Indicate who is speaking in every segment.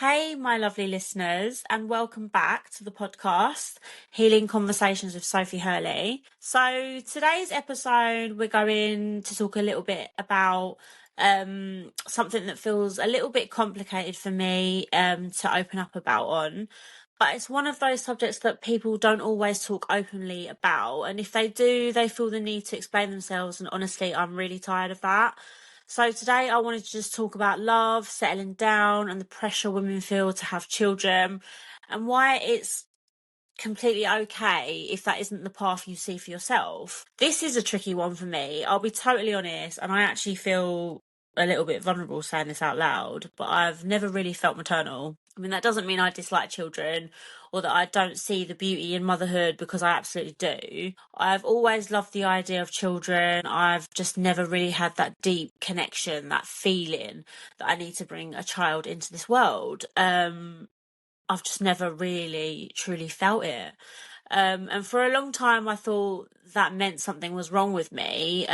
Speaker 1: Hey, my lovely listeners, and welcome back to the podcast, Healing Conversations with Sophie Hurley. So, today's episode, we're going to talk a little bit about something that feels a little bit complicated for me to open up about on. But it's one of those subjects that people don't always talk openly about. And if they do, they feel the need to explain themselves. And honestly, I'm really tired of that. So today I wanted to just talk about love, settling down, and the pressure women feel to have children, and why it's completely okay if that isn't the path you see for yourself. This is a tricky one for me, I'll be totally honest, and I actually feel a little bit vulnerable saying this out loud, but I've never really felt maternal. I mean, that doesn't mean I dislike children or that I don't see the beauty in motherhood, because I absolutely do. I've always loved the idea of children. I've just never really had that deep connection, that feeling that I need to bring a child into this world. I've just never really truly felt it. And for a long time, I thought that meant something was wrong with me,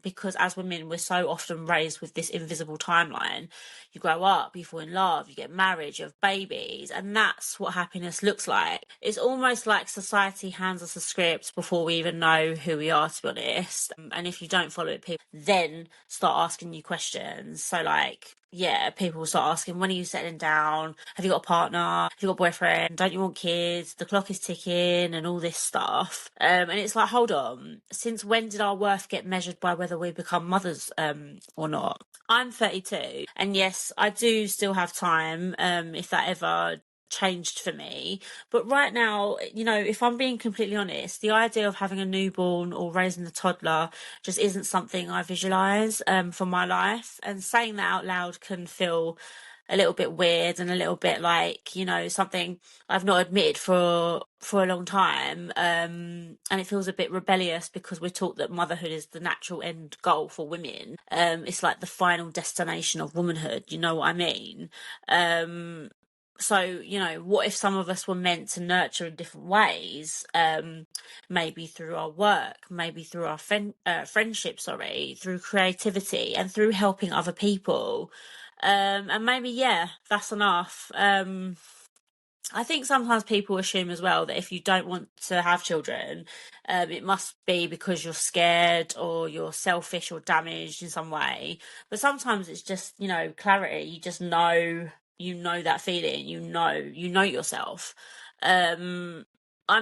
Speaker 1: because as women, we're so often raised with this invisible timeline. You grow up, you fall in love, you get married, you have babies, and that's what happiness looks like. It's almost like society hands us a script before we even know who we are, to be honest. And if you don't follow it, people then start asking you questions. So, like, yeah, people will start asking, when are you settling down? Have you got a partner? Have you got a boyfriend? Don't you want kids? The clock is ticking and all this stuff. And it's like, hold on, since when did our worth get measured by whether we become mothers or not? I'm 32, and yes, I do still have time if that ever changed for me. But right now, if I'm being completely honest, the idea of having a newborn or raising a toddler just isn't something I visualize for my life. And saying that out loud can feel a little bit weird and a little bit like, something I've not admitted for a long time. And it feels a bit rebellious because we're taught that motherhood is the natural end goal for women. It's like the final destination of womanhood. You know what I mean? So, what if some of us were meant to nurture in different ways? Maybe through our work, maybe through our friendship, through creativity and through helping other people. And maybe, yeah, that's enough. I think sometimes people assume as well that if you don't want to have children, it must be because you're scared or you're selfish or damaged in some way. But sometimes it's just, clarity. You just know, that feeling, you know yourself. I'm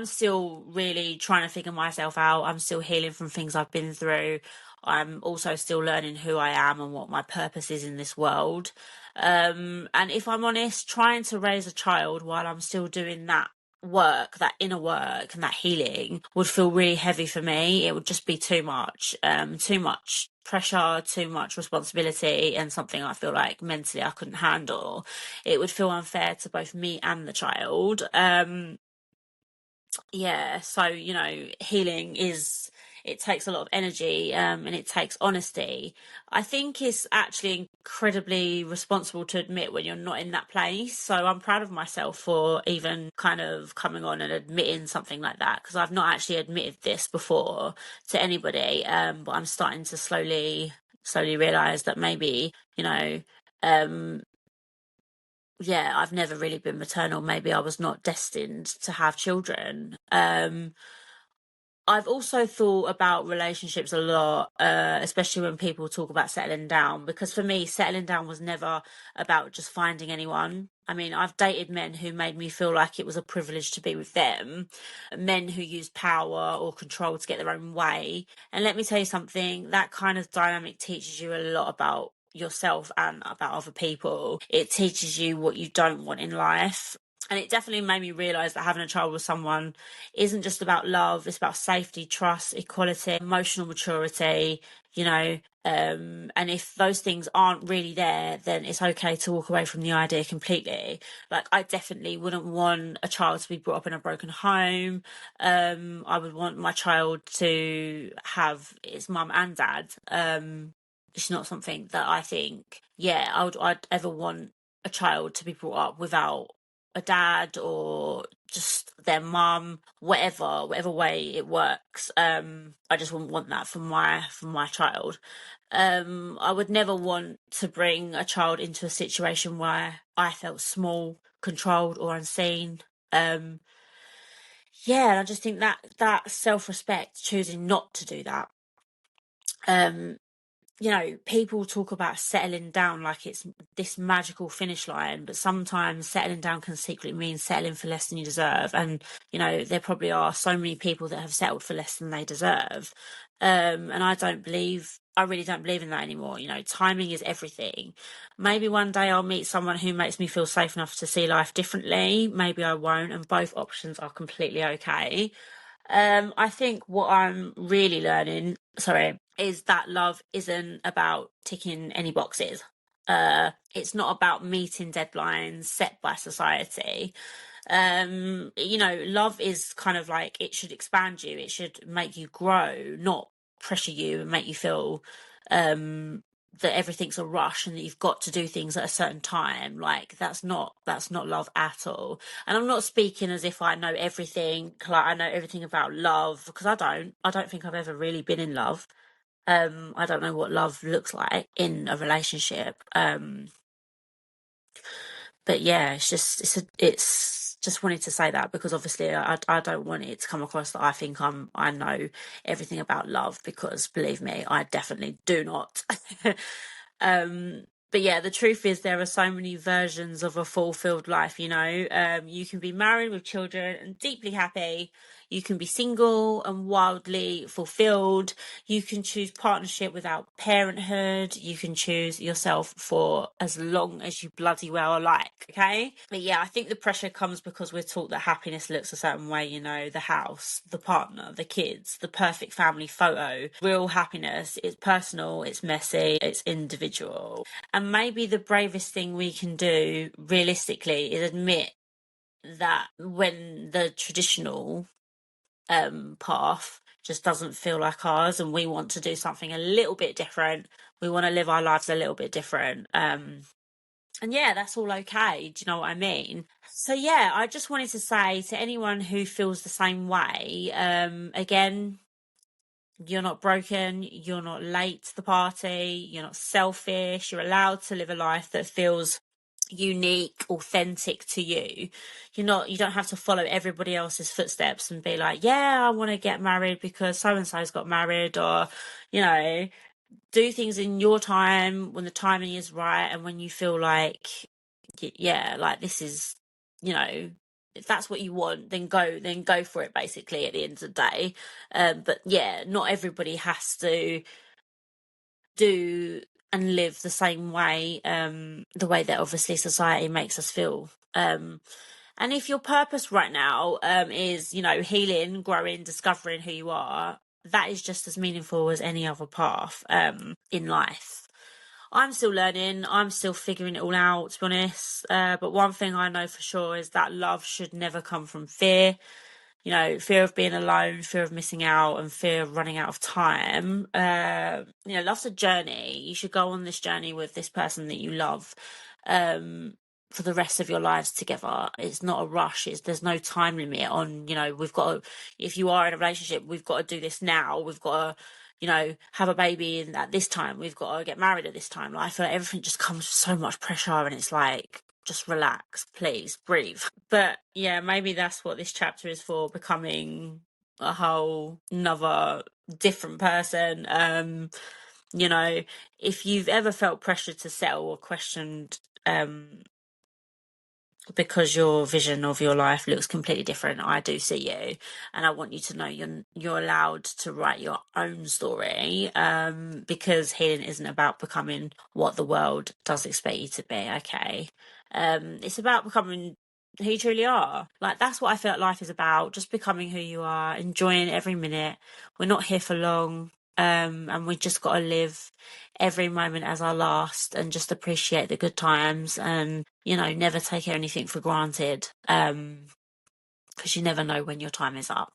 Speaker 1: still really trying to figure myself out. I'm still healing from things I've been through. I'm also still learning who I am and what my purpose is in this world. And if I'm honest, trying to raise a child while I'm still doing that work, that inner work and that healing would feel really heavy for me. It would just be too much pressure, too much responsibility, and something I feel like mentally I couldn't handle. It would feel unfair to both me and the child. So healing it takes a lot of energy, and it takes honesty. I think it's actually incredibly responsible to admit when you're not in that place. So I'm proud of myself for even kind of coming on and admitting something like that, because I've not actually admitted this before to anybody, but I'm starting to slowly realize that maybe I've never really been maternal. Maybe I was not destined to have children. I've also thought about relationships a lot, especially when people talk about settling down, because for me, settling down was never about just finding anyone. I mean, I've dated men who made me feel like it was a privilege to be with them, men who used power or control to get their own way. And let me tell you something, that kind of dynamic teaches you a lot about yourself and about other people. It teaches you what you don't want in life. And it definitely made me realise that having a child with someone isn't just about love, it's about safety, trust, equality, emotional maturity, and if those things aren't really there, then it's okay to walk away from the idea completely. Like, I definitely wouldn't want a child to be brought up in a broken home. I would want my child to have its mum and dad. It's not something that I think, I'd ever want a child to be brought up without a dad or just their mum, whatever way it works. I just wouldn't want that for my child. I would never want to bring a child into a situation where I felt small, controlled, or unseen. Yeah, and I just think that self-respect, choosing not to do that. People talk about settling down like it's this magical finish line, but sometimes settling down can secretly mean settling for less than you deserve. And, there probably are so many people that have settled for less than they deserve. And I really don't believe in that anymore. Timing is everything. Maybe one day I'll meet someone who makes me feel safe enough to see life differently. Maybe I won't, and both options are completely okay. I think what I'm really learning, is that love isn't about ticking any boxes. It's not about meeting deadlines set by society. Love is kind of like, it should expand you, it should make you grow, not pressure you and make you feel that everything's a rush and that you've got to do things at a certain time. Like that's not love at all. And I'm not speaking as if I know everything, like I know everything about love, because I don't think I've ever really been in love. I don't know what love looks like in a relationship. But yeah, it's just wanted to say that, because obviously I don't want it to come across that I think I know everything about love, because believe me, I definitely do not. But yeah, the truth is there are so many versions of a fulfilled life. You can be married with children and deeply happy. You can be single and wildly fulfilled. You can choose partnership without parenthood. You can choose yourself for as long as you bloody well like, okay? But yeah, I think the pressure comes because we're taught that happiness looks a certain way, the house, the partner, the kids, the perfect family photo. Real happiness is personal, it's messy, it's individual. And maybe the bravest thing we can do realistically is admit that when the traditional path just doesn't feel like ours and we want to do something a little bit different, we want to live our lives a little bit different, and yeah, that's all okay. Do you know what I mean? So yeah, I just wanted to say to anyone who feels the same way, again, you're not broken, you're not late to the party, you're not selfish, you're allowed to live a life that feels unique, authentic to you. You don't have to follow everybody else's footsteps and be like, yeah, I want to get married because so and so's got married, or do things in your time when the timing is right, and when you feel like, yeah, like this is, if that's what you want, then go for it, basically, at the end of the day. But yeah, not everybody has to do and live the same way, the way that obviously society makes us feel. And if your purpose right now is, healing, growing, discovering who you are, that is just as meaningful as any other path in life. I'm still learning, I'm still figuring it all out, to be honest. But one thing I know for sure is that love should never come from fear. Fear of being alone, fear of missing out, and fear of running out of time. Love's a journey. You should go on this journey with this person that you love, for the rest of your lives together. It's not a rush. There's no time limit on, we've got to, if you are in a relationship, we've got to do this now. We've got to, have a baby at this time. We've got to get married at this time. Like, I feel like everything just comes with so much pressure, and it's like, just relax, please, breathe. But yeah, maybe that's what this chapter is for, becoming a whole another different person. If you've ever felt pressured to settle or questioned because your vision of your life looks completely different, I do see you, and I want you to know you're allowed to write your own story, because healing isn't about becoming what the world does expect you to be, okay? It's about becoming who you truly are. Like, that's what I feel like life is about, just becoming who you are, enjoying every minute. We're not here for long, and we just got to live every moment as our last, and just appreciate the good times, and never take anything for granted, because you never know when your time is up.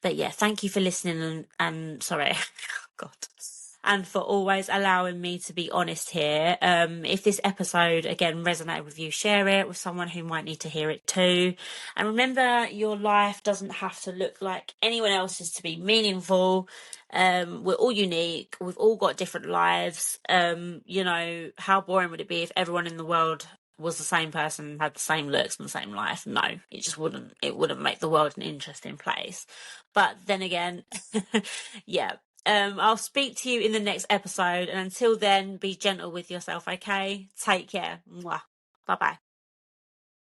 Speaker 1: But yeah, thank you for listening, and sorry, God, and for always allowing me to be honest here. If this episode again resonated with you, share it with someone who might need to hear it too. And remember, your life doesn't have to look like anyone else's to be meaningful. We're all unique. We've all got different lives. How boring would it be if everyone in the world was the same person, had the same looks and the same life? No, it just wouldn't. It wouldn't make the world an interesting place. But then again, yeah. I'll speak to you in the next episode, and until then, be gentle with yourself, okay? Take care. Bye bye.